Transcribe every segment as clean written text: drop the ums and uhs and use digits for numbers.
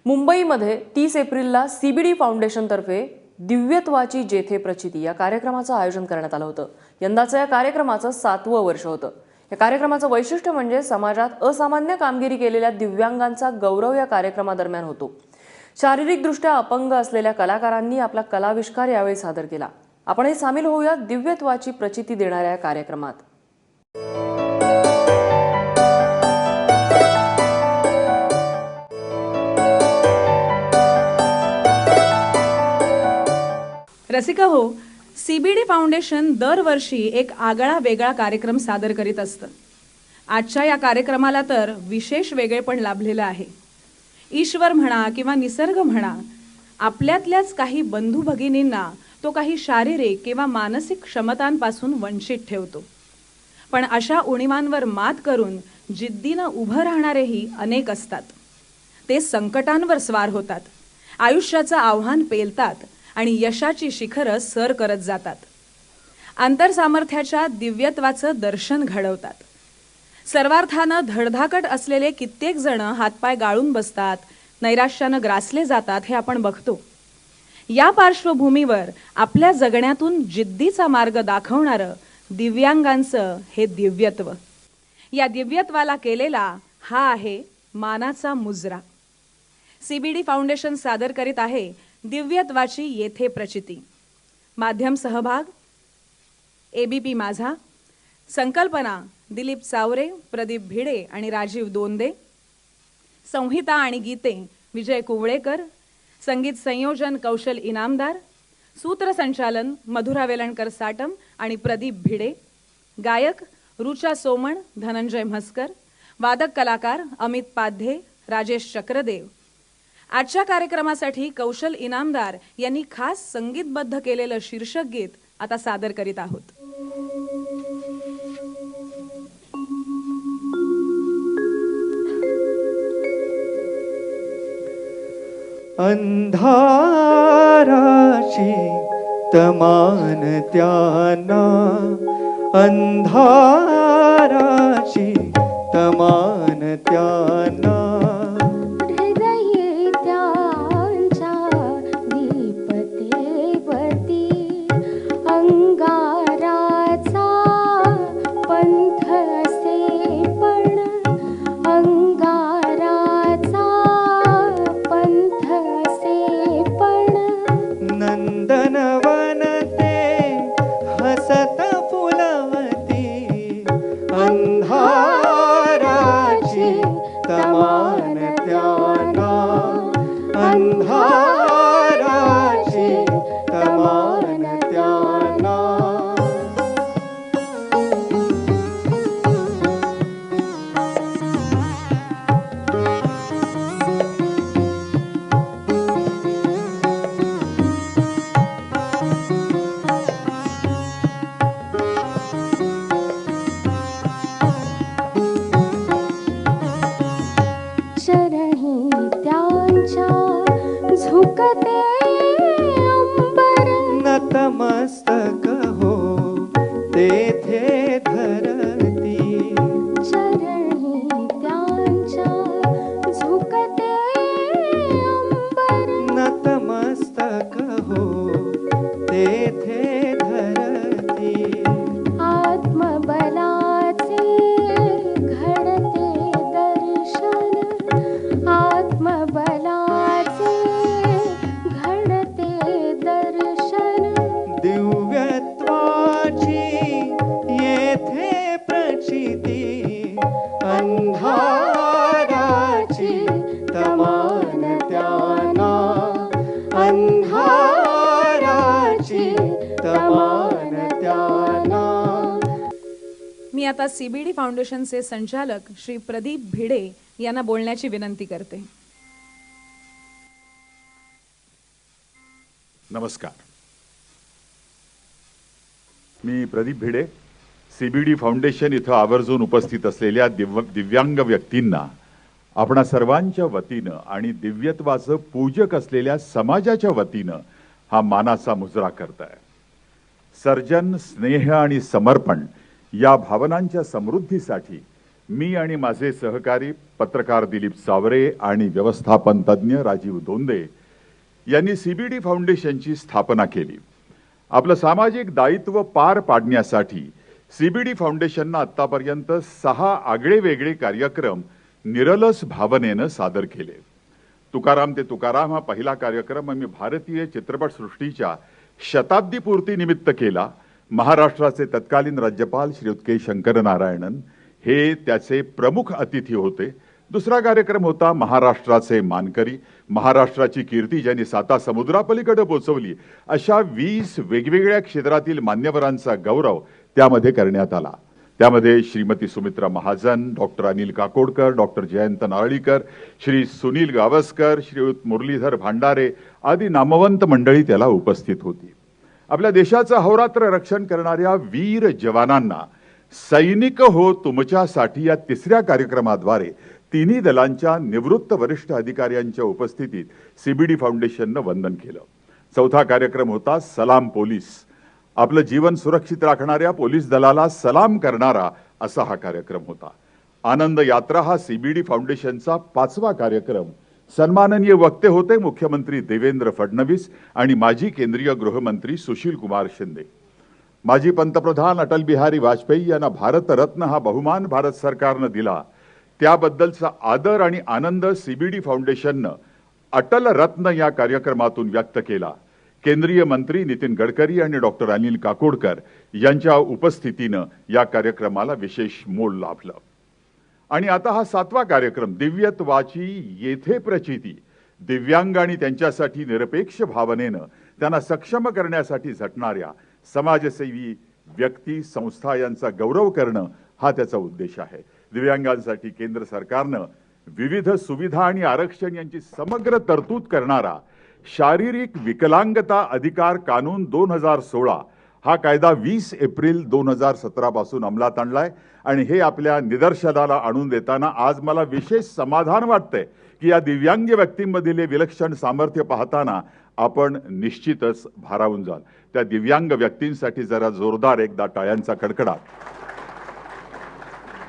मुंबईमध्ये 30 एप्रिलला सीबीडी फाउंडेशनतर्फे दिव्यत्वाची जेथे प्रचिती या कार्यक्रमाचं आयोजन करण्यात आलं होतं। यंदाचं या कार्यक्रमाचं 7वं वर्ष होतं। या कार्यक्रमाचं वैशिष्ट्य म्हणजे समाजात असामान्य कामगिरी केलेल्या दिव्यांगांचा गौरव या कार्यक्रमादरम्यान होतो। शारीरिकदृष्ट्या अपंग असलेल्या कलाकारांनी आपला कलाविष्कार यावेळी सादर केला। आपणही सामील होऊया दिव्यत्वाची प्रचिती देणाऱ्या कार्यक्रमात। रसिका हो, सीबीडी फाउंडेशन दरवर्षी एक आगळा वेगळा कार्यक्रम सादर करीत असतं। आजच्या या कार्यक्रमाला तर विशेष वेगळेपण लाभलेलं आहे। ईश्वर म्हणा किंवा निसर्ग म्हणा, आपल्यातल्याच काही बंधू भगिनींना तो काही शारीरिक किंवा मानसिक क्षमतांपासून वंचित ठेवतो। पण अशा उणीवांवर मात करून जिद्दीनं उभं राहणारेही अनेक असतात। ते संकटांवर स्वार होतात, आयुष्याचं आव्हान पेलतात आणि यशाची शिखरं सर करत जातात। आंतरसामर्थ्याच्या दिव्यत्वाचं दर्शन घडवतात। सर्वार्थानं धडधाकट असलेले कित्येक जण हातपाय गाळून बसतात, नैराश्यानं ग्रासले जातात हे आपण बघतो। या पार्श्वभूमीवर आपल्या जगण्यातून जिद्दीचा मार्ग दाखवणारं दिव्यांगांचं हे दिव्यत्व, या दिव्यत्वाला केलेला हा आहे मानाचा मुजरा। सीबीडी फाउंडेशन सादर करीत आहे दिव्यत्वाची येथे प्रचिती। माध्यम सहभाग एबीपी माझा, संकल्पना दिलीप चावरे, प्रदीप भिडे आणि राजीव दोंदे, संहिता आणि गीते विजय कुवळेकर, संगीत संयोजन कौशल इनामदार, सूत्रसंचालन मधुरा वेलणकर साटम आणि प्रदीप भिडे, गायक रुचा सोमण, धनंजय म्हस्कर, वादक कलाकार अमित पाध्ये, राजेश चक्रदेव। आजच्या कार्यक्रमासाठी कौशल इनामदार यांनी खास संगीतबद्ध केलेलं शीर्षक गीत आता सादर करीत आहोत। अंधाराची तमान त्यांना, अंधाराची तमान त्यांना, नतमस्तक हो तेथे धरती, चरणी त्यांच्या झुकते अंबर, नतमस्तक हो तेथे धरती, आत्मबलाचे घडते दर्शन, आत्मबलाचे घडते दर्शन, दिव्यत्वाची येथे प्रचिती, अंधाराची तमान त्यांना, अंधाराची तमान त्यांना। मी आता सीबीडी फाउंडेशनचे संचालक श्री प्रदीप भिडे यांना बोलण्याची विनंती करते। नमस्कार, मी प्रदीप भिडे, सीबीडी फाउंडेशन इथं आवर्जून उपस्थित असलेल्या दिव्यांग व्यक्तींना आपणा सर्वांच्या वतीनं आणि दिव्यत्वाचं पूजक असलेल्या समाजाच्या वतीनं हा मानाचा मुजरा करताय। सर्जन, स्नेह आणि समर्पण या भावनांच्या समृद्धीसाठी मी आणि माझे सहकारी पत्रकार दिलीप सावरे आणि व्यवस्थापन तज्ज्ञ राजीव दोंदे यांनी सीबीडी फाउंडेशनची स्थापना केली. आपलं सामाजिक दायित्व पार पाडण्यासाठी सीबीडी फाउंडेशननं आतापर्यंत 6 आगळेवेगळे कार्यक्रम निरलस भावनेनं सादर केले. तुकाराम ते तुकाराम हा पहिला कार्यक्रम आम्ही भारतीय चित्रपटसृष्टीच्या शताब्दी पूर्ती निमित्त केला. महाराष्ट्राचे तत्कालीन राज्यपाल श्रीयुत के शंकरनारायणन हे त्याचे प्रमुख अतिथी होते. दुसरा कार्यक्रम होता महाराष्ट्राचे मानकरी, महाराष्ट्राची कीर्ती ज्यांनी 7 समुद्रापलीकडे पोचवली, अशा 20 वेगवेगळ्या क्षेत्रातील मान्यवरांचा गौरव त्यामध्ये करण्यात आला. त्यामध्ये श्रीमती सुमित्रा महाजन, डॉक्टर अनिल काकोडकर, डॉक्टर जयंत नारळीकर, श्री सुनील गावस्कर, श्रीयुत मुरलीधर भांडारे आदी नामवंत मंडळी त्याला उपस्थित होती. आपल्या देशाचं अहोरात्र रक्षण करणाऱ्या वीर जवानांना सैनिक हो तुमच्यासाठी या 3ऱ्या कार्यक्रमाद्वारे तिन्ही दलांच्या निवृत्त वरिष्ठ अधिकाऱ्यांच्या उपस्थितीत सीबीडी फाउंडेशननं वंदन केलं. 4था कार्यक्रम होता सलाम पोलीस. आपलं जीवन सुरक्षित राखणाऱ्या पोलीस दलाला सलाम करणारा असा हा कार्यक्रम होता. आनंद यात्रा हा सीबीडी फाउंडेशनचा 5वा कार्यक्रम. सन्माननीय वक्ते होते मुख्यमंत्री देवेंद्र फडणवीस आणि माजी केंद्रीय गृहमंत्री सुशील कुमार शिंदे. माजी पंतप्रधान अटल बिहारी वाजपेयी यांना भारतरत्न हा बहुमान भारत सरकारनं दिला, त्याबद्दलचा आदर आणि आनंद सीबीडी फाउंडेशननं अटल रत्न या कार्यक्रमातून व्यक्त केला. केंद्रीय मंत्री नितीन गडकरी आणि डॉक्टर अनिल काकोडकर यांच्या उपस्थितीनं या कार्यक्रमाला विशेष मोल लाभलं. आणि आता हा 7वा कार्यक्रम दिव्यत्वाची येथे प्रचिती. दिव्यांग आणि त्यांच्यासाठी निरपेक्ष भावनेनं त्यांना सक्षम करण्यासाठी झटणाऱ्या समाजसेवी व्यक्ती, संस्था यांचा गौरव करणं हा त्याचा उद्देश आहे. दिव्यांगांसाठी केंद्र सरकारनं विविध सुविधा आणि आरक्षण यांची समग्र तरतूद करणारा शारीरिक विकलांगता अधिकार कानून 2016 हा कायदा 20 एप्रिल 2017 पासून अंमलात आणलाय. आणि हे आपल्या निदर्शनाला आणून देताना आज मला विशेष समाधान वाटतंय की या दिव्यांग व्यक्तींमधील विलक्षण सामर्थ्य पाहताना आपण निश्चितच भारावून जाल. त्या दिव्यांग व्यक्तींसाठी जरा जोरदार एकदा टाळ्यांचा कडकडाट.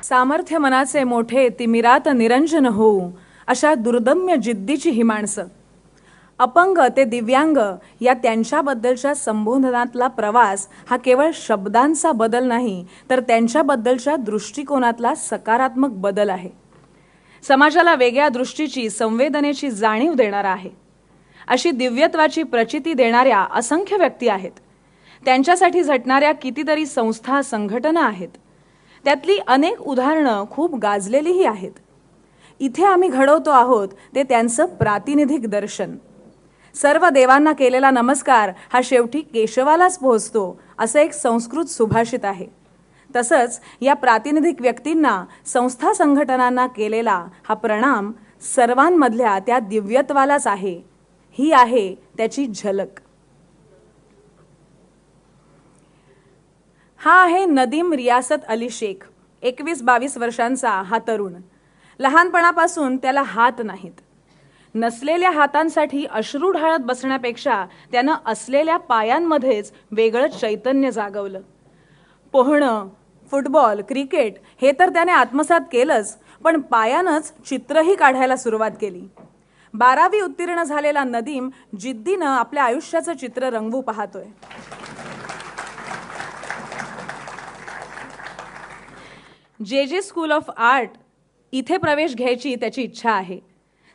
सामर्थ्य मनाचे मोठे तिमिरात निरंजन होऊ, अशा दुर्दम्य जिद्दीची ही माणसं. अपंग ते दिव्यांग या त्यांच्याबद्दलच्या संबोधनातला प्रवास हा केवळ शब्दांचा बदल नाही, तर त्यांच्याबद्दलच्या दृष्टिकोनातला सकारात्मक बदल आहे. समाजाला वेगळ्या दृष्टीची, संवेदनेची जाणीव देणारा आहे. अशी दिव्यत्वाची प्रचिती देणाऱ्या असंख्य व्यक्ती आहेत. त्यांच्यासाठी झटणाऱ्या कितीतरी संस्था, संघटना आहेत. त्यातली अनेक उदाहरणं खूप गाजलेलीही आहेत. इथे आम्ही घडवतो आहोत ते त्यांचं प्रातिनिधिक दर्शन. सर्व देवांना केलेला नमस्कार हा शेवटी केशवालाच पोहोचतो, असं एक संस्कृत सुभाषित आहे. तसंच या प्रातिनिधिक व्यक्तींना, संस्था, संघटनांना केलेला हा प्रणाम सर्वांमधल्या त्या दिव्यत्वालाच आहे. ही आहे त्याची झलक. हा आहे नदीम रियासत अली शेख. 21-22 वर्षांचा हा तरुण. लहानपणापासून त्याला हात नाहीत. नसलेल्या हातांसाठी अश्रू ढाळत बसण्यापेक्षा त्यानं असलेल्या पायांमध्येच वेगळं चैतन्य जागवलं. पोहणं, फुटबॉल, क्रिकेट हे तर त्याने आत्मसात केलंच, पण पायानंच चित्रही काढायला सुरुवात केली. 12वी उत्तीर्ण झालेला नदीम जिद्दीनं आपल्या आयुष्याचं चित्र रंगवू पाहतोय. जे स्कूल ऑफ आर्ट इथे प्रवेश घ्यायची त्याची इच्छा आहे.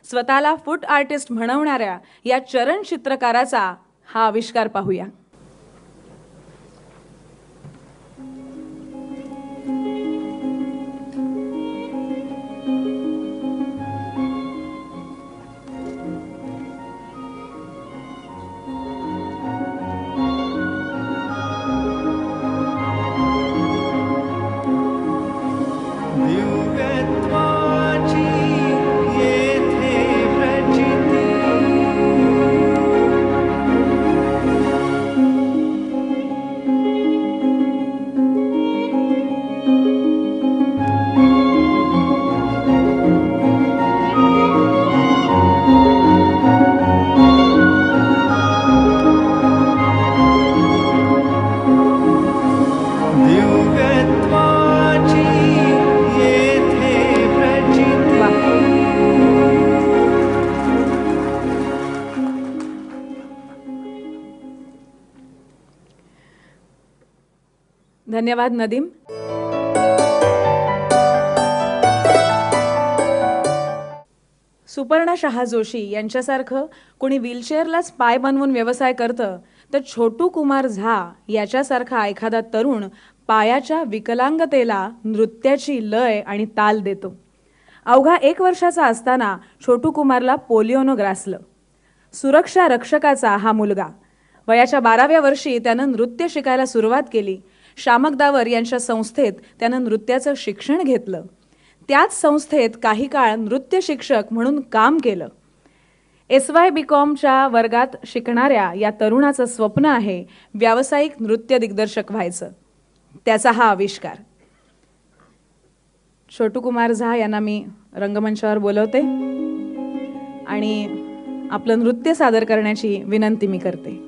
स्वतःला फूट आर्टिस्ट म्हणवणाऱ्या या चरण चित्रकाराचा हा आविष्कार पाहूया. दिव्यत्वाची येथे प्रचिती. धन्यवाद नदीम. सुपर्णा शहा जोशी यांच्यासारखं कोणी व्हीलचेअरलाच पाय बनवून व्यवसाय करतं, तर छोटू कुमार झा याच्यासारखा एखादा तरुण पायाच्या विकलांगतेला नृत्याची लय आणि ताल देतो. अवघा 1 वर्षाचा असताना छोटू कुमारला पोलिओनं ग्रासलं. सुरक्षा रक्षकाचा हा मुलगा. वयाच्या 12व्या वर्षी त्यानं नृत्य शिकायला सुरुवात केली. शामक दावर यांच्या संस्थेत त्यानं नृत्याचं शिक्षण घेतलं. त्याच संस्थेत काही काळ नृत्य शिक्षक म्हणून काम केलं. SY BComच्या वर्गात शिकणाऱ्या या तरुणाचं स्वप्न आहे व्यावसायिक नृत्य दिग्दर्शक व्हायचं. त्याचा हा आविष्कार. छोटू कुमार झा यांना मी रंगमंचावर बोलवते आणि आपलं नृत्य सादर करण्याची विनंती मी करते.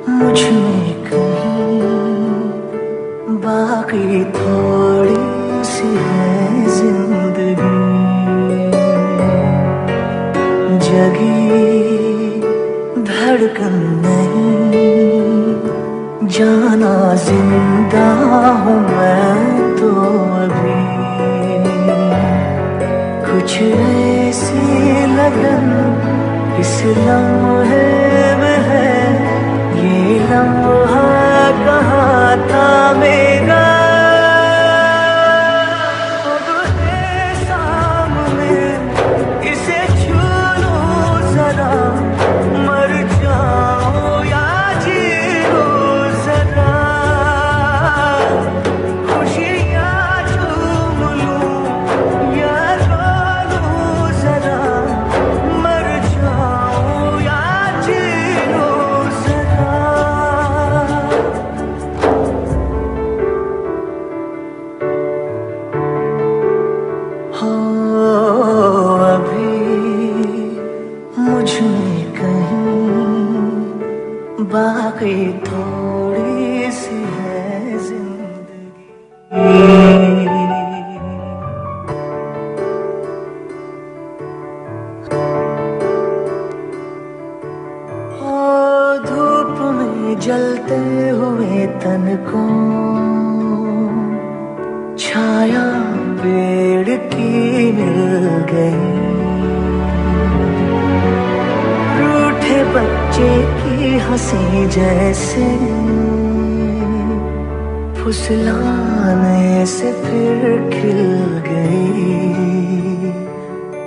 मुझ में कहीं बाकी थोड़ी सी है जिंदगी, जगी धड़कन नहीं, जाना जिंदा हूँ मैं तो अभी. कुछ ऐसी लगन इस लम्हे में है, ये लम्हा कहाँ था मेरा. अब है सामने, इसे छू लो जरा, मर जाओ या जी लो जरा. खुशियाँ झूम लूं या रो लूं जरा, मर जाओ या जी लो जरा. अभी मुझ में कहीं बाकी थोड़ी सी है जिंदगी. धूप में जलते हुए तन को छाया पेड़ की मिल गई. रूठे बच्चे की हंसी जैसे फुसलाने से फिर खिल गई.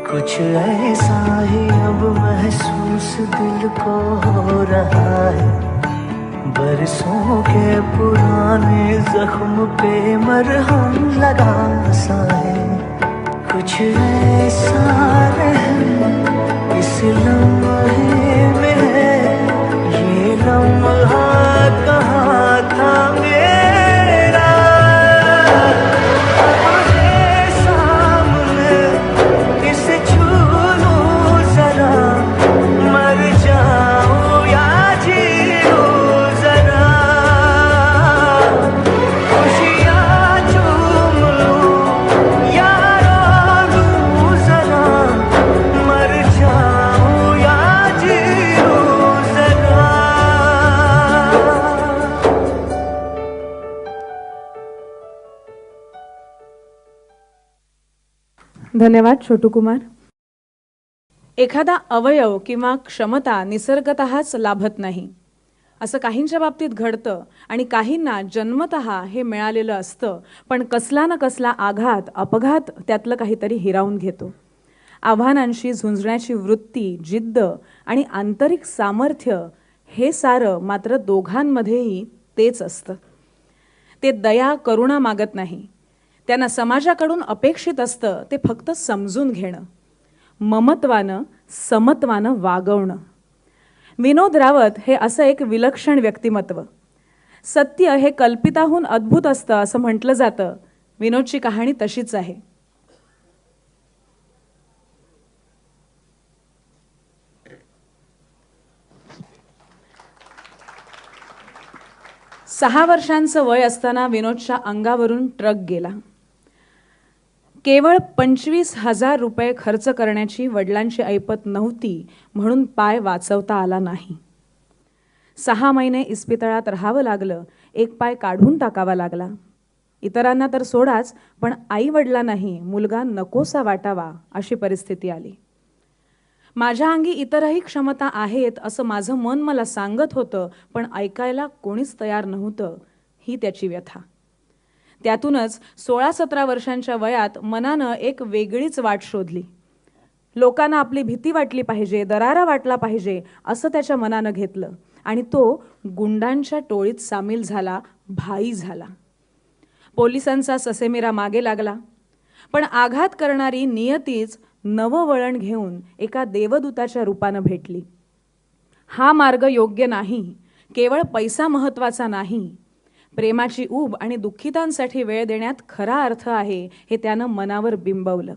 कुछ ऐसा ही अब महसूस दिल को हो रहा है, बरसों के पुराने जख्म पे मरहम लगा सा है. कुछ ऐसा है इस लम्हे में है, ये लम्हा कहाँ था मेरा. अब है सामने, इसे छू लो जरा, मर जाओ या जी लो जरा. खुशियाँ झूम लूं या रो लूं जरा, मर जाओ या जी लो जरा. धन्यवाद छोटू कुमार. एखादा अवयव किंवा क्षमता निसर्गतःच लाभत नाही असं काहींच्या बाबतीत घडतं आणि काहींना जन्मतः हे मिळालेलं असतं, पण कसला ना कसला आघात अपघात त्यातलं काहीतरी हिरावून घेतो. आव्हानांशी झुंजण्याची वृत्ती, जिद्द आणि आंतरिक सामर्थ्य हे सारं मात्र दोघांमध्येही तेच असतं. ते दया करुणा मागत नाही. त्यांना समाजाकडून अपेक्षित असतं ते फक्त समजून घेणं, ममत्वानं समत्वानं वागवणं. विनोद रावत हे असं एक विलक्षण व्यक्तिमत्व. सत्य हे कल्पिताहून अद्भुत असतं असं म्हटलं जातं. विनोदची कहाणी तशीच आहे. सहा वर्षांचं वय असताना विनोदच्या अंगावरून ट्रक गेला. केवळ 25,000 रुपये खर्च करण्याची वडिलांची ऐपत नव्हती म्हणून पाय वाचवता आला नाही. 6 महिने इस्पितळात राहावं लागलं. एक पाय काढून टाकावा लागला. इतरांना तर सोडाच, पण आई वडिलांनाही मुलगा नकोसा वाटावा अशी परिस्थिती आली. माझ्या अंगी इतरही क्षमता आहेत असं माझं मन मला सांगत होतं, पण ऐकायला कोणीच तयार नव्हतं. ही त्याची व्यथा. त्यातूनच 16-17 वर्षांच्या वयात मनानं एक वेगळीच वाट शोधली. लोकांना आपली भीती वाटली पाहिजे, दरारा वाटला पाहिजे असं त्याच्या मनानं घेतलं आणि तो गुंडांच्या टोळीत सामील झाला, भाई झाला. पोलिसांचा ससेमिरा मागे लागला, पण आघात करणारी नियतीच नवं वळण घेऊन एका देवदूताच्या रूपानं भेटली. हा मार्ग योग्य नाही, केवळ पैसा महत्त्वाचा नाही, प्रेमाची ऊब आणि दुःखितांसाठी वेळ देण्यात खरा अर्थ आहे हे त्यानं मनावर बिंबवलं.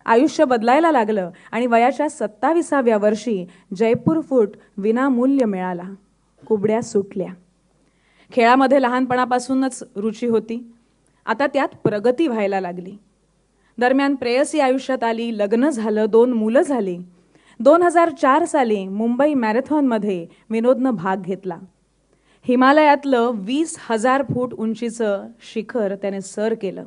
आयुष्य बदलायला लागलं आणि वयाच्या 27व्या वर्षी जयपूर फूट विनामूल्य मिळाला. कुबड्या सुटल्या. खेळामध्ये लहानपणापासूनच रुची होती. आता त्यात प्रगती व्हायला लागली. दरम्यान प्रेयसी आयुष्यात आली, लग्न झालं, 2 मुलं झाली. 2004 साली मुंबई मॅरेथॉनमध्ये विनोदनं भाग घेतला. हिमालयातलं 20,000 फूट उंचीचं शिखर त्याने सर केलं.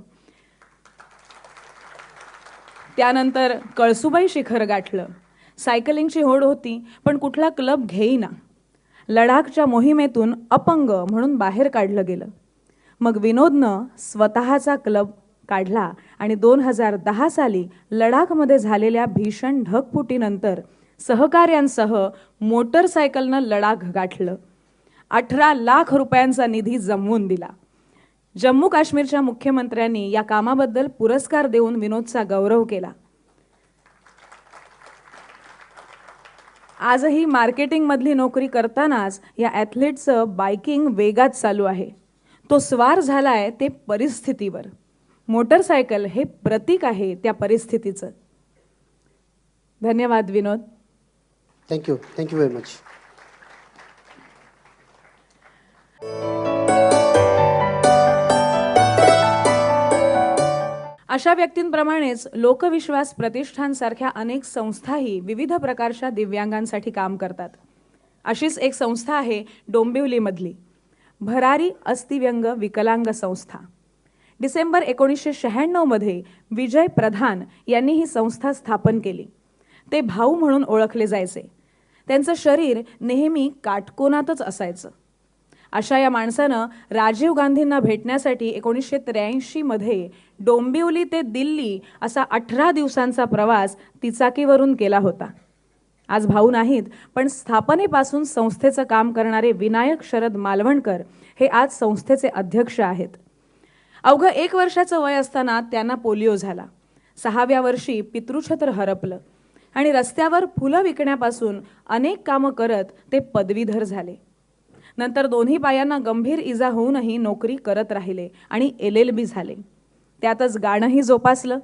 त्यानंतर कळसुबाई शिखर गाठलं. सायकलिंगची होड होती, पण कुठला क्लब घेईना. लडाखच्या मोहिमेतून अपंग म्हणून बाहेर काढलं गेलं. मग विनोदनं स्वतःचा क्लब काढला आणि 2010 साली लडाखमध्ये झालेल्या भीषण ढगफुटीनंतर सहकार्यांसह मोटरसायकलनं लडाख गाठलं. 18 लाख रुपयांचा निधी जमवून दिला. जम्मू काश्मीरच्या मुख्यमंत्र्यांनी या कामाबद्दल पुरस्कार देऊन विनोदचा गौरव केला. आजही मार्केटिंगमधली नोकरी करतानाच या ॲथलीटचं बायकिंग वेगात चालू आहे. तो स्वार झालाय ते परिस्थितीवर. मोटरसायकल हे प्रतीक आहे त्या परिस्थितीचं. धन्यवाद विनोद. Thank you very much. अशा व्यक्तींप्रमाणेच लोकविश्वास प्रतिष्ठानसारख्या अनेक संस्थाही विविध प्रकारच्या दिव्यांगांसाठी काम करतात. अशीच एक संस्था आहे डोंबिवलीमधली भरारी अस्थिव्यंग विकलांग संस्था. डिसेंबर 1996 मध्ये विजय प्रधान यांनी ही संस्था स्थापन केली. ते भाऊ म्हणून ओळखले जायचे. त्यांचं शरीर नेहमी काटकोनातच असायचं. अशा या माणसानं राजीव गांधींना भेटण्यासाठी 1983 मध्ये डोंबिवली ते दिल्ली असा 18 दिवसांचा प्रवास तिचाकीवरून केला होता. आज भाऊ नाहीत, पण स्थापनेपासून संस्थेचं काम करणारे विनायक शरद मालवणकर हे आज संस्थेचे अध्यक्ष आहेत. अवघं 1 वर्षाचं वय असताना त्यांना पोलिओ झाला. 6व्या वर्षी पितृछत्र हरपलं आणि रस्त्यावर फुलं विकण्यापासून अनेक कामं करत ते पदवीधर झाले. नंतर दोन्ही पायांना गंभीर इजा होऊनही नोकरी करत राहिले आणि LLB झाले. त्यातच गाणंही जोपासलं.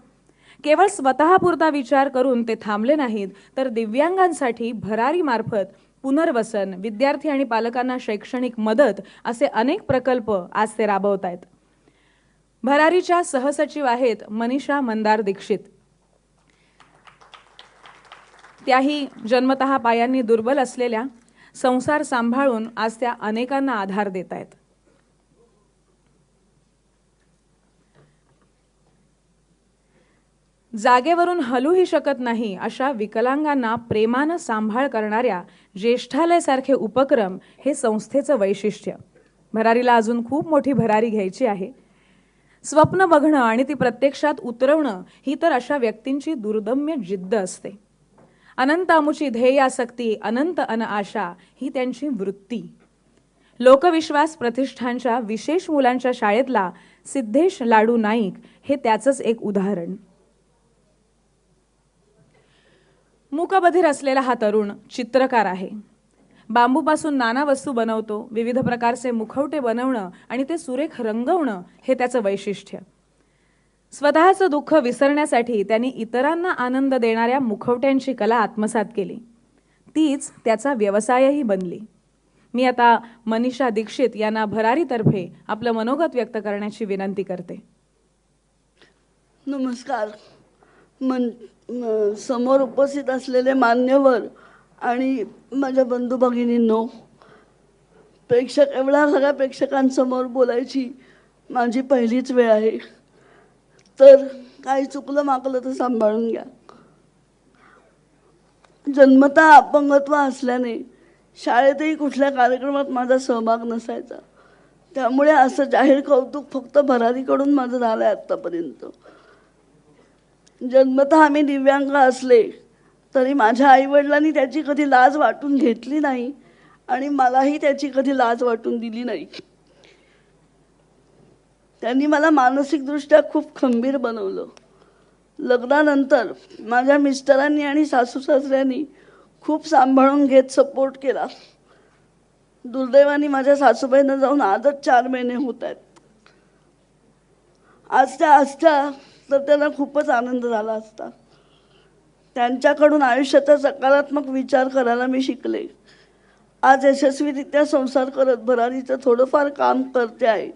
केवळ स्वतःपुरता विचार करून ते थांबले नाहीत, तर दिव्यांगांसाठी भरारीमार्फत पुनर्वसन, विद्यार्थी आणि पालकांना शैक्षणिक मदत असे अनेक प्रकल्प आज ते राबवत आहेत. भरारीच्या सहसचिव आहेत मनीषा मंदार दीक्षित. त्याही जन्मतः पायांनी दुर्बल असलेल्या, संसार सांभाळून आज त्या अनेकांना आधार देत आहेत. जागेवरून हलूही शकत नाही अशा विकलांगांना प्रेमानं सांभाळ करणाऱ्या ज्येष्ठालयासारखे उपक्रम हे संस्थेचं वैशिष्ट्य. भरारीला अजून खूप मोठी भरारी घ्यायची आहे. स्वप्न बघणं आणि ती प्रत्यक्षात उतरवणं ही तर अशा व्यक्तींची दुर्दम्य जिद्द असते. अनंत अमुची ध्येयासक्ती, अनंत अन आशा ही त्यांची वृत्ती. लोकविश्वास प्रतिष्ठानच्या विशेष मुलांच्या शाळेतला सिद्धेश लाडू नाईक हे त्याचंच एक उदाहरण. मूकबधीर असलेला हा तरुण चित्रकार आहे. बांबूपासून नाना वस्तू बनवतो. विविध प्रकारचे मुखवटे बनवणं आणि ते सुरेख रंगवणं हे त्याचं वैशिष्ट्य. स्वतःचं दुःख विसरण्यासाठी त्यांनी इतरांना आनंद देणाऱ्या मुखवट्यांची कला आत्मसात केली. तीच त्याचा व्यवसायही बनली. मी आता मनीषा दीक्षित यांना भरारीतर्फे आपलं मनोगत व्यक्त करण्याची विनंती करते. नमस्कार. समोर उपस्थित असलेले मान्यवर आणि माझ्या बंधू भगिनींनो, एवढ्या सगळ्या प्रेक्षकांसमोर बोलायची माझी पहिलीच वेळ आहे, तर काही चुकलं माकलं तर सांभाळून घ्या. जन्मतः अपंगत्व असल्याने शाळेतही कुठल्या कार्यक्रमात माझा सहभाग नसायचा, त्यामुळे असं जाहीर कौतुक फक्त भरारीकडून माझं झालं आहे आत्तापर्यंत. जन्मतः आम्ही दिव्यांग असले तरी माझ्या आईवडिलांनी त्याची कधी लाज वाटून घेतली नाही आणि मलाही त्याची कधी लाज वाटून दिली नाही. त्यांनी मला मानसिकदृष्ट्या खूप खंबीर बनवलं. लग्नानंतर माझ्या मिस्टरांनी आणि सासू सासऱ्यांनी खूप सांभाळून घेत सपोर्ट केला. दुर्दैवाने माझ्या सासूबाईंना जाऊन आजच 4 महिने होत आहेत. आज त्या असत्या तर त्यांना खूपच आनंद झाला असता. त्यांच्याकडून आयुष्याचा सकारात्मक विचार करायला मी शिकले. आज यशस्वीरित्या संसार करत भरारीचं थोडंफार काम करते आहे.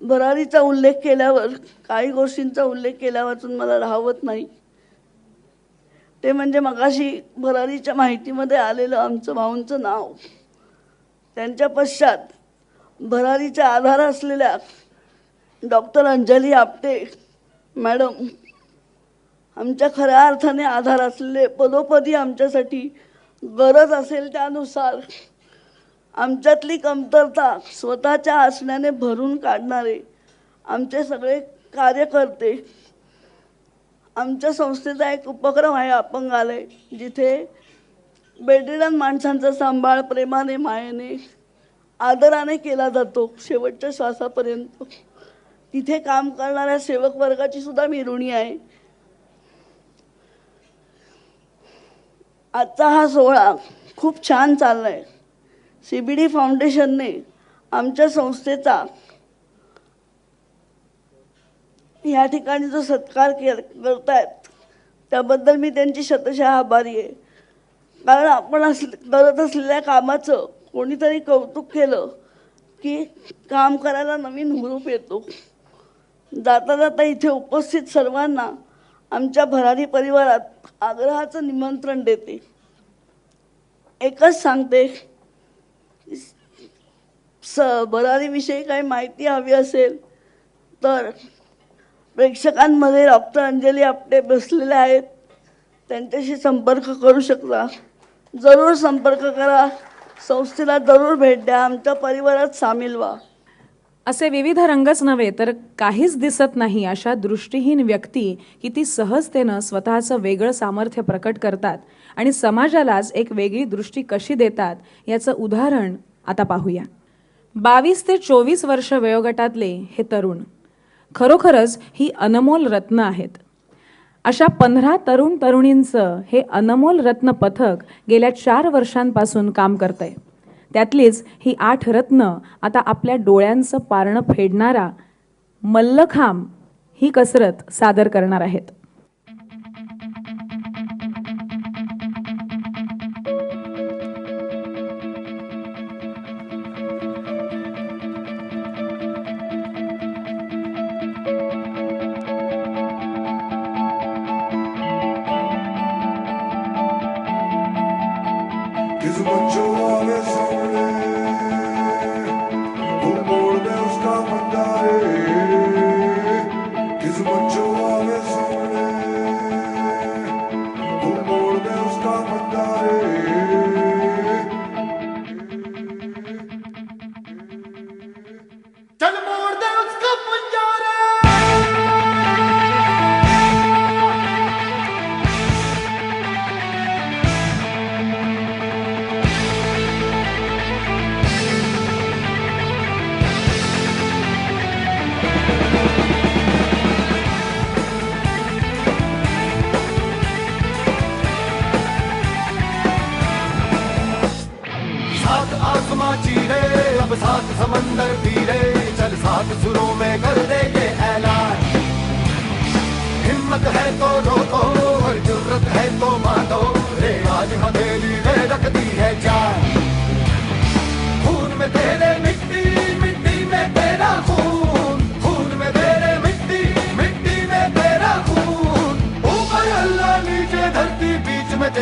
भरारीचा उल्लेख केल्यावर काही गोष्टींचा उल्लेख केल्यावाचून मला राहवत नाही. ते म्हणजे मगाशी भरारीच्या माहितीमध्ये आलेलं आमचं भाऊंचं नाव. त्यांच्या पश्चात भरारीचा आधार असलेल्या डॉक्टर अंजली आपटे मॅडम, आमच्या खऱ्या अर्थाने आधार असलेले, पदोपदी आमच्यासाठी गरज असेल त्यानुसार आमच्यातली कमतरता स्वतःच्या असण्याने भरून काढणारे आमचे सगळे कार्यकर्ते. आमच्या संस्थेचा एक उपक्रम आहे अपंगालय, जिथे बेडरिडन माणसांचा सांभाळ प्रेमाने, मायेने, आदराने केला जातो शेवटच्या श्वासापर्यंत. तिथे काम करणाऱ्या सेवक वर्गाची सुद्धा मी ऋणी आहे. आजचा हा सोहळा खूप छान चाललाय. CBD फाउंडेशनने आमच्या संस्थेचा या ठिकाणी जो सत्कार करतायत त्याबद्दल मी त्यांची शतशः आभारी आहे. कारण आपण करत असलेल्या कामाचं कोणीतरी कौतुक केलं की काम करायला नवीन हुरूप येतो. जाता जाता इथे उपस्थित सर्वांना आमच्या भरारी परिवारात आग्रहाचं निमंत्रण देते. एकच सांगते, भरारीविषयी काही माहिती हवी असेल तर प्रेक्षकांमध्ये डॉक्टर अंजली आपटे बसलेले आहेत, त्यांच्याशी संपर्क करू शकता. जरूर संपर्क करा, संस्थेला जरूर भेट द्या, आमच्या परिवारात सामील व्हा. असे विविध रंगच नव्हे तर काहीच दिसत नाही अशा दृष्टीहीन व्यक्ती किती सहजतेनं स्वतःचं वेगळं सामर्थ्य प्रकट करतात आणि समाजालाच एक वेगळी दृष्टी कशी देतात याचं उदाहरण आता पाहूया. 22 ते 24 वर्ष वयोगटातले हे तरुण खरोखरच ही अनमोल रत्न आहेत. अशा 15 तरुण तरुणींचं हे अनमोल रत्न पथक गेल्या 4 वर्षांपासून काम करतंय. त्यातलीच ही 8 रत्न आता आपल्या डोळ्यांचं पारणं फेडणारा मल्लखांब ही कसरत सादर करणार आहेत. किस बच्चों वाले सामने तुम मोड़ दे उसका बंदा है. किस बच्चों वाले सामने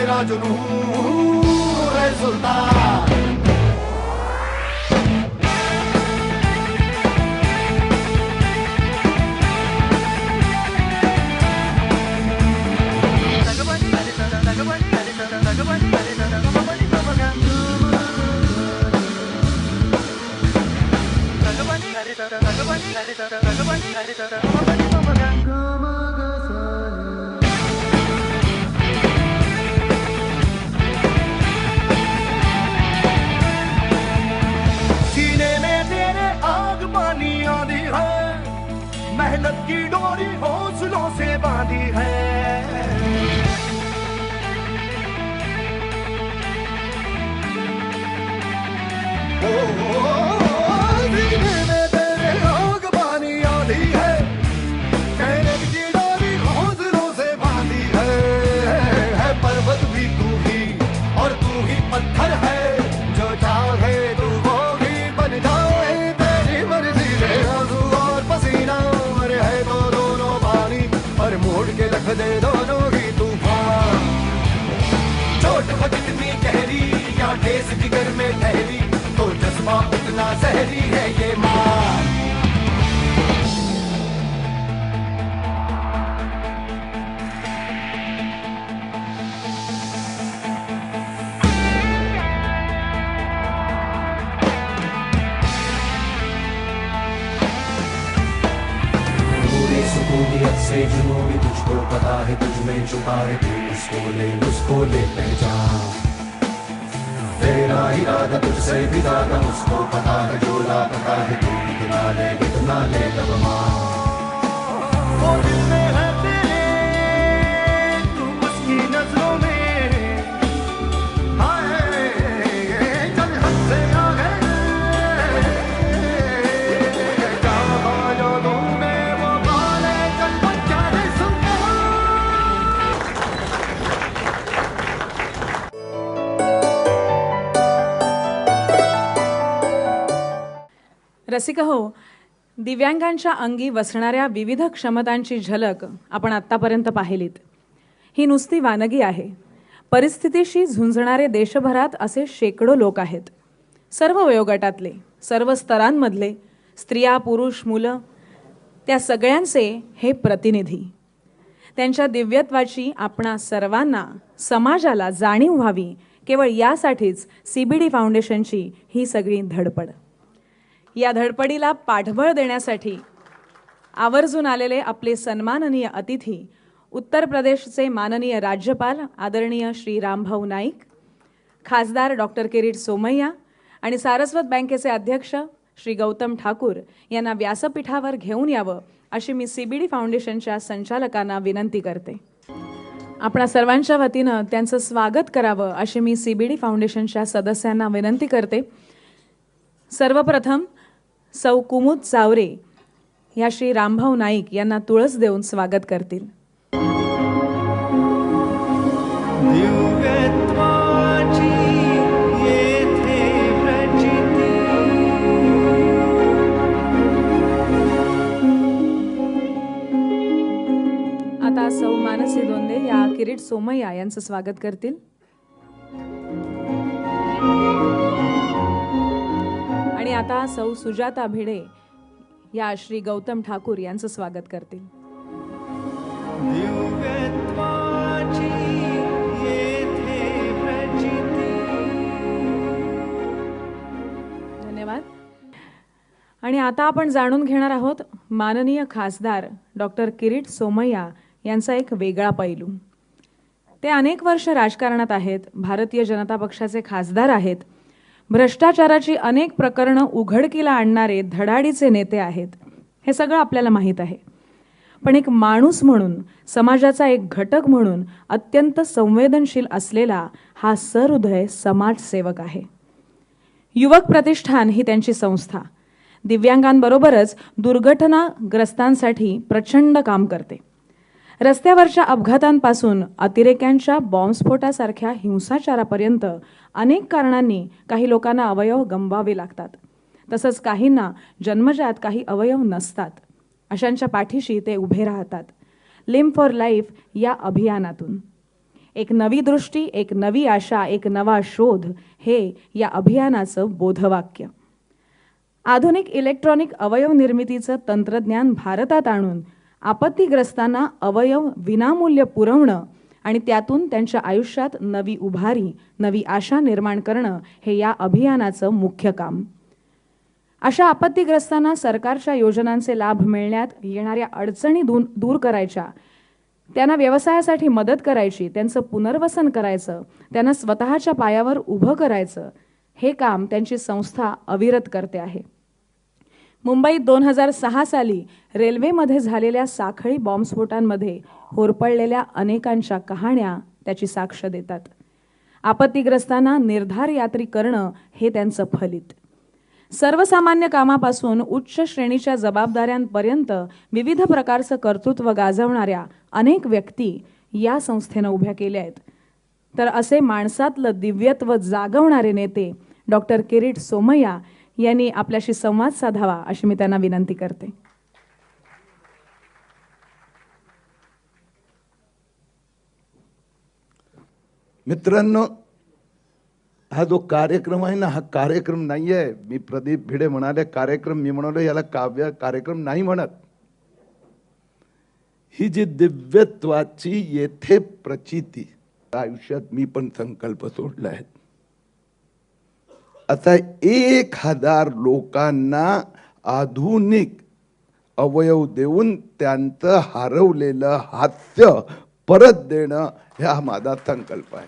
तेरा जुनून रे सुल्तान। सीने में तेरे आग पानी आंधी है, मेहनत की डोरी हौसलों से बांधी है। सीने में तेरे आग पानी आंधी है, मेहनत की डोरी हौसलों से बांधी है पर्वत भी तू ही और तू ही पत्थर है, जो चाहे तू वो ही बन जाए, तेरी मर्जी है आंसू और पसीना, अरे है तो दोनों पानी पर मोड़ के रख दे दोनों ही तूफान। चोट हो कितनी गहरी या ठेस जिगर में ठहरी, तो जज्बा उतना सहरी है ये माँ। पूरी सुकूनियत से जुनून भी तुझको पता है, तुझ में छुपा है, तू उसको ले पहचान। तेरा इरादा तुझसे भी ज्यादा उसको पता है, जो लापता है तू कितना ले तब माँ। वो दिल में है तेरे तू उसकी नजरों में, हाय चल हद से आगे, जहाँ जो ढूंढे वो पाले, चल बच्चा रे सुन। रसिक हो, दिव्यांगांच्या अंगी वसणाऱ्या विविध क्षमतांची झलक आपण आत्तापर्यंत पाहिलीत. ही नुसती वानगी आहे. परिस्थितीशी झुंजणारे देशभरात असे शेकडो लोक आहेत. सर्व वयोगटातले, सर्व स्तरांमधले, स्त्रिया, पुरुष, मुलं, त्या सगळ्यांचे हे प्रतिनिधी. त्यांच्या दिव्यत्वाची आपणा सर्वांना, समाजाला जाणीव व्हावी, केवळ यासाठीच CBD फाउंडेशनची ही सगळी धडपड. या धडपडीला पाठबळ देण्यासाठी आवर्जून आलेले आपले सन्माननीय अतिथी, उत्तर प्रदेशचे माननीय राज्यपाल आदरणीय श्री रामभाऊ नाईक, खासदार डॉक्टर किरीट सोमय्या आणि सारस्वत बँकेचे अध्यक्ष श्री गौतम ठाकूर यांना व्यासपीठावर घेऊन यावं अशी मी CBD फाउंडेशनच्या संचालकांना विनंती करते. आपणा सर्वांच्या वतीनं त्यांचं स्वागत करावं अशी मी CBD फाउंडेशनच्या सदस्यांना विनंती करते. सर्वप्रथम सौ कुमुद चावरे या श्री रामभाऊ नाईक यांना तुळस देऊन स्वागत करतील. दिव्यत्वाची येथे प्रचिती, आता सौ मानसी दोंदे या किरीट सोमय्या यांचं स्वागत करतील. आणि आता सौ सुजाता भिडे या श्री गौतम ठाकूर यांचं स्वागत करतील. दिव्यत्वाची येथे प्रचिती. धन्यवाद. आणि आता आपण जाणून घेणार आहोत माननीय खासदार डॉक्टर किरीट सोमय्या यांचा एक वेगळा पैलू. ते अनेक वर्ष राजकारणात आहेत, भारतीय जनता पक्षाचे खासदार आहेत, भ्रष्टाचाराची अनेक प्रकरणं उघडकीला आणणारे धडाडीचे नेते आहेत. हे सगळं आपल्याला माहीत आहे. पण एक माणूस म्हणून, समाजाचा एक घटक म्हणून अत्यंत संवेदनशील असलेला हा सहृदय समाजसेवक आहे. युवक प्रतिष्ठान ही त्यांची संस्था दिव्यांगांबरोबरच दुर्घटनाग्रस्तांसाठी प्रचंड काम करते. रस्त्यावरच्या अपघातांपासून अतिरेक्यांच्या बॉम्बस्फोटासारख्या हिंसाचारापर्यंत अनेक कारणांनी काही लोकांना अवयव गमवावे लागतात. तसंच काहींना जन्मजात काही अवयव नसतात. अशांच्या पाठीशी ते उभे राहतात लिम्ब फॉर लाईफ या अभियानातून. एक नवी दृष्टी, एक नवी आशा, एक नवा शोध हे या अभियानाचं बोधवाक्य. आधुनिक इलेक्ट्रॉनिक अवयव निर्मितीचं तंत्रज्ञान भारतात आणून आपत्तीग्रस्तांना अवयव विनामूल्य पुरवणं आणि त्यातून त्यांच्या आयुष्यात नवी उभारी, नवी आशा निर्माण करणं हे या अभियानाचं मुख्य काम. अशा आपत्तीग्रस्तांना सरकारच्या योजनांचे लाभ मिळण्यात येणाऱ्या अडचणी दूर करायच्या, त्यांना व्यवसायासाठी मदत करायची, त्यांचं पुनर्वसन करायचं, त्यांना स्वतःच्या पायावर उभं करायचं, हे काम त्यांची संस्था अविरत करते आहे. मुंबईत 2006 साली रेल्वेमध्ये झालेल्या साखळी बॉम्बस्फोटांमध्ये होरपळलेल्या अनेकांच्या कहाण्या त्याची साक्ष देतात. आपत्तीग्रस्तांना निर्धार यात्री करणं हे त्यांचं फलित. सर्वसामान्य कामापासून उच्च श्रेणीच्या जबाबदाऱ्यांपर्यंत विविध प्रकारचं कर्तृत्व गाजवणाऱ्या अनेक व्यक्ती या संस्थेनं उभ्या केल्या आहेत. तर असे माणसातलं दिव्यत्व जागवणारे नेते डॉक्टर किरीट सोमय्या यांनी आपल्याशी संवाद साधावा अशी मी त्यांना विनंती करते. मित्रांनो, हा जो कार्यक्रम आहे ना, हा कार्यक्रम नाही आहे. मी प्रदीप भिडे म्हणाले कार्यक्रम, मी म्हणालो याला काव्य कार्यक्रम नाही म्हणत. ही जी दिव्यत्वाची येथे प्रचिती, आयुष्यात मी पण संकल्प सोडला आहे. आता 1000 लोकांना आधुनिक अवयव देऊन त्यांचं हरवलेलं हास्य परत देणं हा माझा संकल्प आहे.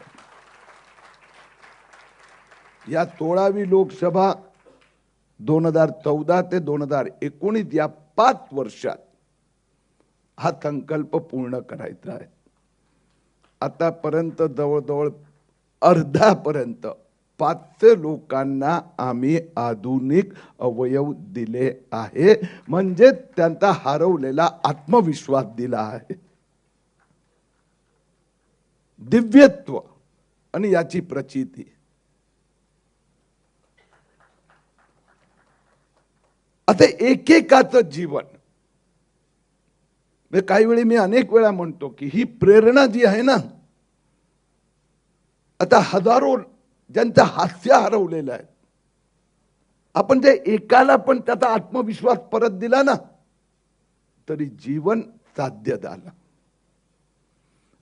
या 16वी लोकसभा 2014 ते 2019 या 5 वर्षात हा संकल्प पूर्ण करायचा आहे. आतापर्यंत जवळजवळ अर्धापर्यंत 500 लोकांना आम्ही आधुनिक अवयव दिले आहे, म्हणजे त्यांचा हरवलेला आत्मविश्वास दिला आहे. दिव्यत्व आणि याची प्रचिती. आता एकेकाचं जीवन, काही वेळी मी अनेक वेळा म्हणतो की ही प्रेरणा जी आहे ना, आता हजारो ज्यांचं हास्य हरवलेलं आहे, आपण जे एकाला पण त्याचा आत्मविश्वास परत दिला ना, तरी जीवन साध्य झालं.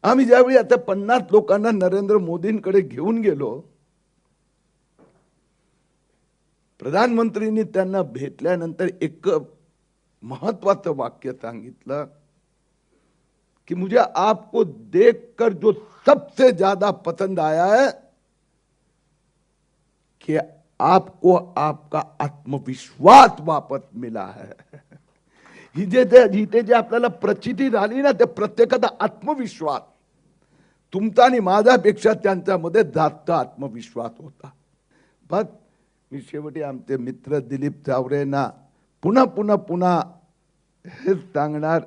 आम्ही ज्यावेळी आता 50 लोकांना नरेंद्र मोदींकडे घेऊन गेलो, प्रधानमंत्रींनी त्यांना भेटल्यानंतर एक महत्वाचं वाक्य सांगितलं कि मुझे आपको देखकर जो सबसे ज्यादा पसंद आया है कि आपको आपका आत्मविश्वास वापस मिला है. ही जे आपल्याला प्रचिती झाली ना, ते प्रत्येकाचा आत्मविश्वास, तुमचा आणि माझ्यापेक्षा त्यांच्यामध्ये जास्त आत्मविश्वास होता. बस मी शेवटी आमचे मित्र दिलीप चावरेंना पुन्हा हेच सांगणार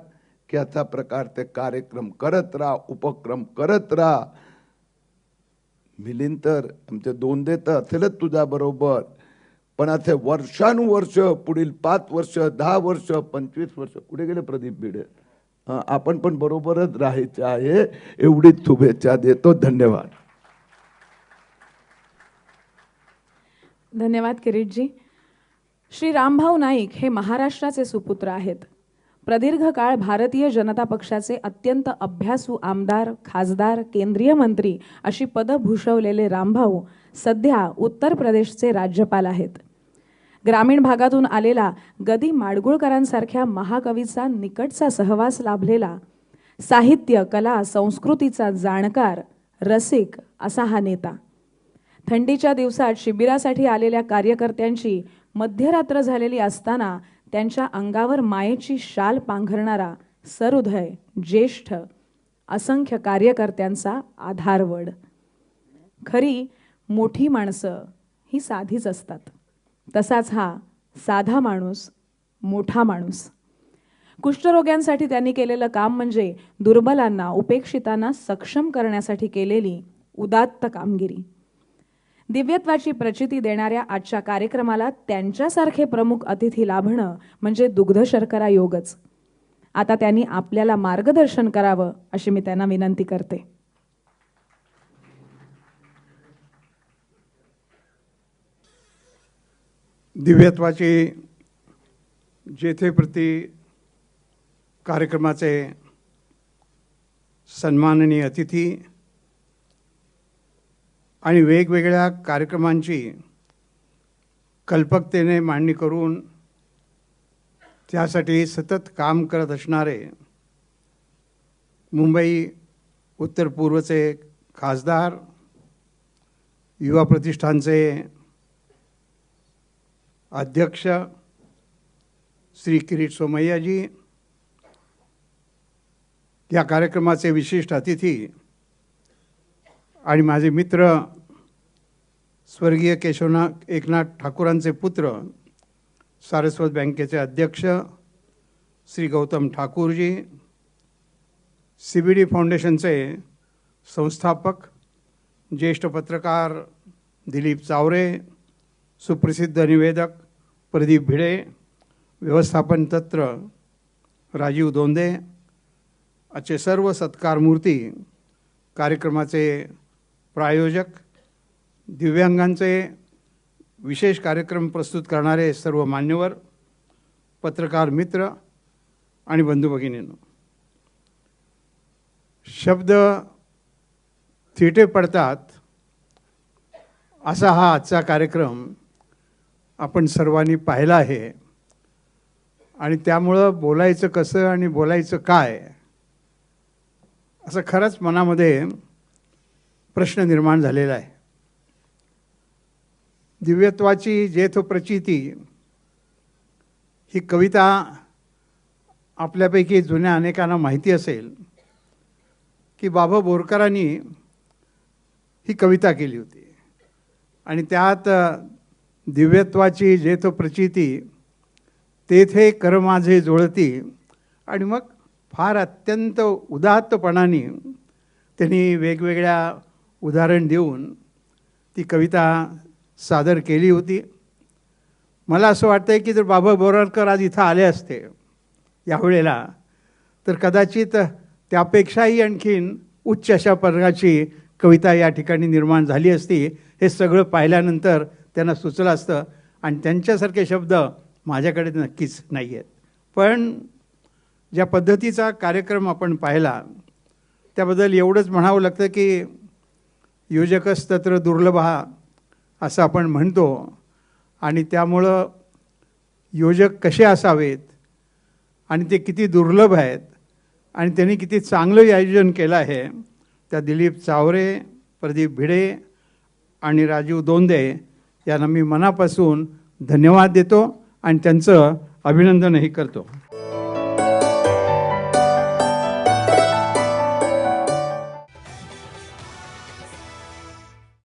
की अशा प्रकारचे कार्यक्रम करत राहा, उपक्रम करत राहा. मिलिंद आमचे 2 तर असेलच तुझ्या बरोबर, पण असे वर्षानुवर्ष, पुढील 5 वर्ष, 10 वर्ष, 25 वर्ष कुठे गेले प्रदीप भिडे, आपण पण बरोबरच राहायचे आहे. एवढीच शुभेच्छा देतो. धन्यवाद. धन्यवाद किरीटजी. श्री रामभाऊ नाईक हे महाराष्ट्राचे सुपुत्र आहेत. प्रदीर्घ काळ भारतीय जनता पक्षाचे अत्यंत अभ्यासू आमदार, खासदार, केंद्रीय मंत्री अशी पदं भूषवलेले रामभाऊ सध्या उत्तर प्रदेशचे राज्यपाल आहेत. ग्रामीण भागातून आलेला गदी माडगुळकरांसारख्या महाकवीचा निकटचा सहवास लाभलेला, साहित्य, कला, संस्कृतीचा जाणकार, रसिक असा हा नेता. थंडीच्या दिवसात शिबिरासाठी आलेल्या कार्यकर्त्यांची मध्यरात्र झालेली असताना त्यांच्या अंगावर मायेची शाल पांघरणारा सहृदय, ज्येष्ठ, असंख्य कार्यकर्त्यांचा आधारवड. खरी मोठी माणसं ही साधीच असतात. तसाच हा साधा माणूस मोठा माणूस. कुष्ठरोग्यांसाठी त्यांनी केलेलं काम म्हणजे दुर्बलांना, उपेक्षितांना सक्षम करण्यासाठी केलेली उदात्त कामगिरी. दिव्यत्वाची प्रचिती देणाऱ्या आजच्या कार्यक्रमाला त्यांच्यासारखे प्रमुख अतिथी लाभणं म्हणजे दुग्ध शर्करा योगच. आता त्यांनी आपल्याला मार्गदर्शन करावं अशी मी त्यांना विनंती करते. दिव्यत्वाची जेथे प्रती कार्यक्रमाचे सन्माननीय अतिथी आणि वेगवेगळ्या कार्यक्रमांची कल्पकतेने मांडणी करून त्यासाठी सतत काम करत असणारे मुंबई उत्तर पूर्वचे खासदार, युवा प्रतिष्ठानचे अध्यक्ष श्री किरीट सोमय्याजी, या कार्यक्रमाचे विशिष्ट अतिथी आणि माझे मित्र स्वर्गीय केशवनाथ एकनाथ ठाकूरांचे पुत्र, सारस्वत बँकेचे अध्यक्ष श्री गौतम ठाकूरजी, CBD फाउंडेशनचे संस्थापक ज्येष्ठ पत्रकार दिलीप चावरे, सुप्रसिद्ध निवेदक प्रदीप भिडे, व्यवस्थापन तज्ञ राजीव दोंदे असे सर्व सत्कारमूर्ती, कार्यक्रमाचे प्रायोजक, दिव्यांगांचे विशेष कार्यक्रम प्रस्तुत करणारे सर्व मान्यवर, पत्रकार मित्र आणि बंधू भगिनींनो, शब्द थिटे पडतात असा हा आजचा कार्यक्रम आपण सर्वांनी पाहिला आहे आणि त्यामुळं बोलायचं कसं आणि बोलायचं काय असं खरंच मनामध्ये प्रश्न निर्माण झालेला आहे. दिव्यत्वाची जेथ प्रचिती ही कविता आपल्यापैकी जुन्या अनेकांना माहिती असेल की बाबा बोरकरांनी ही कविता केली होती आणि त्यात दिव्यत्वाची जेथ प्रचिती तेथे कर माझे जुळती, आणि मग फार अत्यंत उदात्तपणाने त्यांनी वेगवेगळ्या उदाहरण देऊन ती कविता सादर केली होती. मला असं वाटतं की जर बाबा बोरकर आज इथं आले असते यावेळेला तर कदाचित त्यापेक्षाही आणखीन उच्च अशा प्रकारची कविता या ठिकाणी निर्माण झाली असती. हे सगळं पाहिल्यानंतर त्यांना सुचलं असतं आणि त्यांच्यासारखे शब्द माझ्याकडे नक्कीच नाही आहेत. पण ज्या पद्धतीचा कार्यक्रम आपण पाहिला त्याबद्दल एवढंच म्हणावं लागतं की योजकच तत्र दुर्लभा असं आपण म्हणतो आणि त्यामुळं योजक कसे असावेत आणि ते किती दुर्लभ आहेत आणि त्यांनी किती चांगलं आयोजन केलं आहे, त्या दिलीप चावरे, प्रदीप भिडे आणि राजीव दोंदे यांना मी मनापासून धन्यवाद देतो आणि त्यांचं अभिनंदनही करतो.